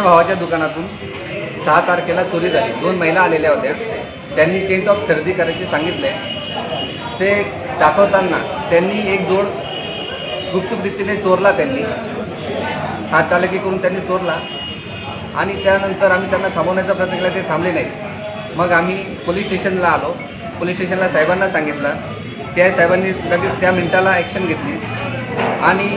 त्यांच्या भावाच्या दुकानातून 6 तारखेला चोरी झाली। 2 महिला आलेल्या होत्या। त्यांनी चेन टॉप्स खरेदी करायचे सांगितले। ते दाखवताना त्यांनी एक जोड गुपचूप रीतीने चोरला। त्यांनी हात चालकी करून त्यांनी चोरला आणि त्यानंतर आम्ही त्यांना थांबवण्याचा प्रयत्न केला, ते थांबले नाही। मग आम्ही पोलीस स्टेशनला आलो। पोलीस स्टेशनला साहेबांना सांगितलं। त्या साहेबांनी लगेच त्या मिनिटाला ॲक्शन घेतली आणि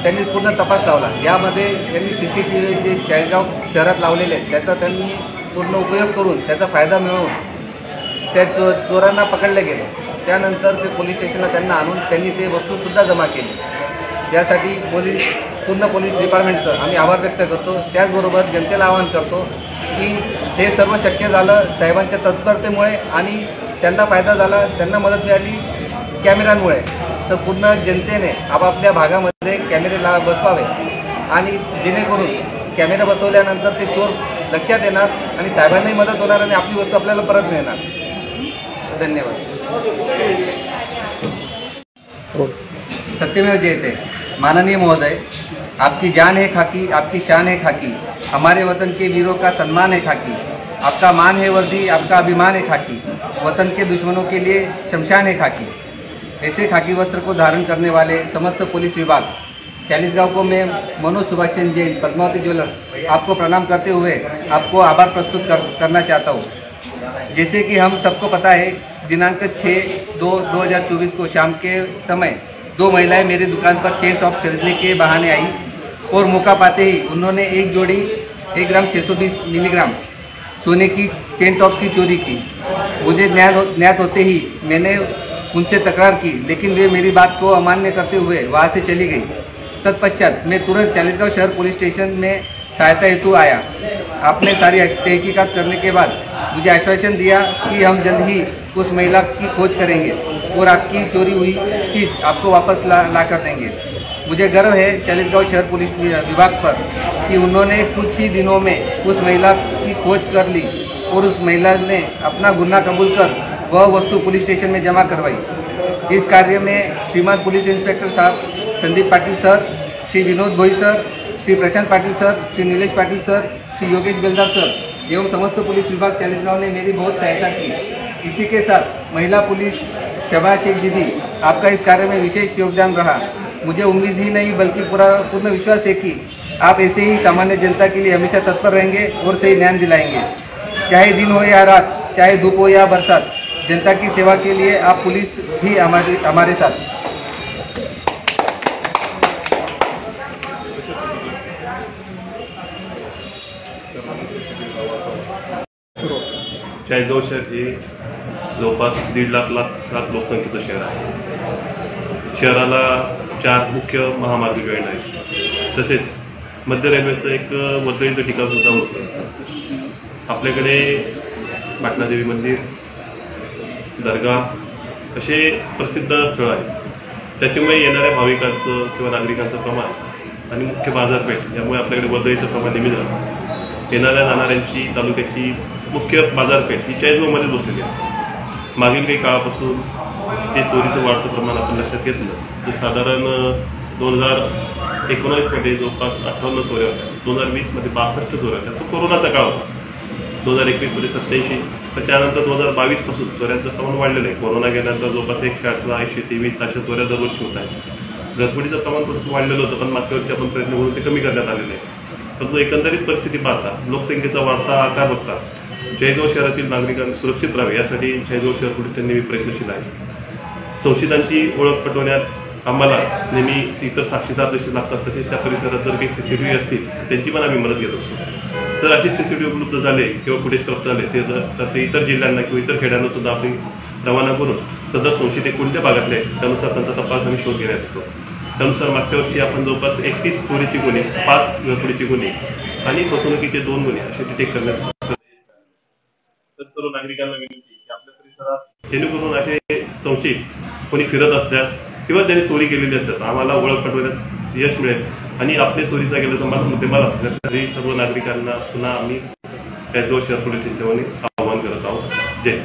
त्यांनी पूर्ण तपास लावला। यामध्ये त्यांनी CCTV जे चाळीसगाव शहरात लावलेले आहेत त्याचा त्यांनी पूर्ण उपयोग करून त्याचा फायदा मिळवून त्या चोरांना पकडले गेले। त्यानंतर ते पोलीस स्टेशनला त्यांना आणून त्यांनी ते वस्तूसुद्धा जमा केली। यासाठी पूर्ण पोलीस डिपार्टमेंटचं आम्ही आभार व्यक्त करतो। त्याचबरोबर जनतेला आवाहन करतो की हे सर्व शक्य झालं साहेबांच्या तत्परतेमुळे आणि त्यांना फायदा झाला, त्यांना मदत मिळाली कॅमेऱ्यांमुळे। तर पूर्ण जनतेने आपापल्या भागामध्ये कॅमेरे बसवावे आणि जेणेकरून कॅमेरा बसवल्यानंतर ते चोर लक्षात येणार आणि साहेबांनाही मदत होणार आणि आपली वस्तू आपल्याला परत मिळणार। धन्यवाद। सत्यमेव जयते। माननीय महोदय, आपकी जान है खाकी, आपकी शान है खाकी, हमारे वतन के वीरों का सम्मान है खाकी, आपका मान है वर्दी, आपका अभिमान है खाकी, वतन के दुश्मनों के लिए शमशान है खाकी। ऐसे खाकी वस्त्र को धारण करने वाले समस्त पुलिस विभाग चालीसगांव को मैं मनोज सुभाष चंद्र जैन, पद्मावती ज्वेलर्स आपको प्रणाम करते हुए आपको आभार प्रस्तुत करना चाहता हूँ। जैसे कि हम सबको पता है, दिनांक 6/2/2024 को शाम के समय 2 महिलाएं मेरी दुकान पर चेन टॉप खरीदने के बहाने आई और मौका पाते ही उन्होंने एक जोड़ी 1 ग्राम 620 मिलीग्राम सोने की चेन टॉप्स की चोरी की। मुझे ज्ञात होते ही मैंने उनसे तकरार की, लेकिन वे मेरी बात को अमान्य करते हुए वहां से चली गई। तत्पश्चात मैं तुरंत चालीसगांव शहर पुलिस स्टेशन में सहायता हेतु आया। आपने सारी तहकीकात करने के बाद मुझे आश्वासन दिया कि हम जल्द ही उस महिला की खोज करेंगे और आपकी चोरी हुई चीज़ आपको वापस ला कर देंगे। मुझे गर्व है चालीसगांव शहर पुलिस विभाग पर कि उन्होंने कुछ ही दिनों में उस महिला की खोज कर ली और उस महिला ने अपना गुनाह कबूल कर वह वस्तु पुलिस स्टेशन में जमा करवाई। इस कार्य में श्रीमान पुलिस इंस्पेक्टर साहब Sandeep Patil sir, Shri Vinod Bhoi sir, Shri Prashant Patil sir, Shri Nilesh Patil sir, Shri Yogesh Beldar sir एवं समस्त पुलिस विभाग चालीसगांव ने मेरी बहुत सहायता की। इसी के साथ महिला पुलिस शबा शेख दीदी, आपका इस कार्य में विशेष योगदान रहा। मुझे उम्मीद ही नहीं बल्कि पूर्ण विश्वास है कि आप ऐसे ही सामान्य जनता के लिए हमेशा तत्पर रहेंगे और सही न्याय दिलाएंगे। चाहे दिन हो या रात, चाहे धूप हो या बरसात, जनता की सेवा के लिए आप पुलिस भी हमारे साथ। चाळीसगाव शहर हे जवळपास 1.5 लाख लोकसंख्येचं शहर आहे। शहराला 4 मुख्य महामार्ग जॉईंट आहेत। तसेच मध्य रेल्वेचं एक वर्दळीचं ठिकाण सुद्धा होतं। आपल्याकडे पाटणादेवी मंदिर, दर्गा असे प्रसिद्ध स्थळ आहेत। त्याच्यामुळे येणाऱ्या भाविकांचं किंवा नागरिकांचं प्रमाण आणि मुख्य बाजारपेठ यामुळे आपल्याकडे वर्दळीचं प्रमाण नेहमी जातं। येणाऱ्या जाणाऱ्यांची तालुक्याची मुख्य बाजारपेठ ही चाळीसगावमध्ये बसलेली आहे। मागील काही काळापासून जे चोरीचं वाढतं प्रमाण आपण लक्षात घेतलं तर साधारण 2019 मध्ये जवळपास 58 चोऱ्या होत्या, 2020 मध्ये 62 चोऱ्या होत्या। तो कोरोनाचा काळ होता। 2021 मध्ये 87, तर त्यानंतर 2022 पासून चोऱ्यांचं प्रमाण वाढलेलं आहे। कोरोना गेल्यानंतर जवळपास 118, 123 अशा चोऱ्या दरवर्षी होत आहेत। घरफोडीचं प्रमाण थोडंसं वाढलेलं होतं, पण मागच्या वर्षी आपण प्रयत्न करून ते कमी करण्यात आलेले आहे। परंतु एकंदरीत परिस्थिती पाहता, लोकसंख्येचा वाढता आकार बघता चाळीसगाव शहरातील नागरिकांना सुरक्षित राहावे यासाठी चाळीसगाव शहर पोलीस नेहमी प्रयत्नशील आहे। संशयितांची ओळख पटवण्यात आम्हाला नेहमी इतर साक्षीदार जसे लागतात तसेच त्या परिसरात जर काही CCTV असतील त्यांची पण आम्ही मदत घेत असतो। तर असे CCTV उपलब्ध झाले किंवा फुटेज प्राप्त झाले ते इतर जिल्ह्यांना किंवा इतर खेड्यांना सुद्धा आपण रवाना करून सदर संशयित कोणत्या भागातले आहेत त्यानुसार त्यांचा तपास आणि शोध घेण्यात येतो। त्यानुसार मागच्या वर्षी आपण जवळपास 31 चोरीची गुन्हे, 5 घरफोडीचे गुन्हे आणि फसवणुकीचे 2 गुन्हे असे डिटेक्ट करण्यात आले। तर सर्व नागरिकांना विनंती की आपल्या परिसरात जेणेकरून असे संशयित कोणी फिरत असल्यास किंवा त्यांनी चोरी केलेली असतात आम्हाला ओळख पटवण्यात यश मिळेल आणि आपले चोरीचा गेला तर मला मुद्देमाल असल्या तरी सर्व नागरिकांना पुन्हा आम्ही चाळीसगाव शहर पोलीस स्टेशनने आवाहन करत आहोत। जय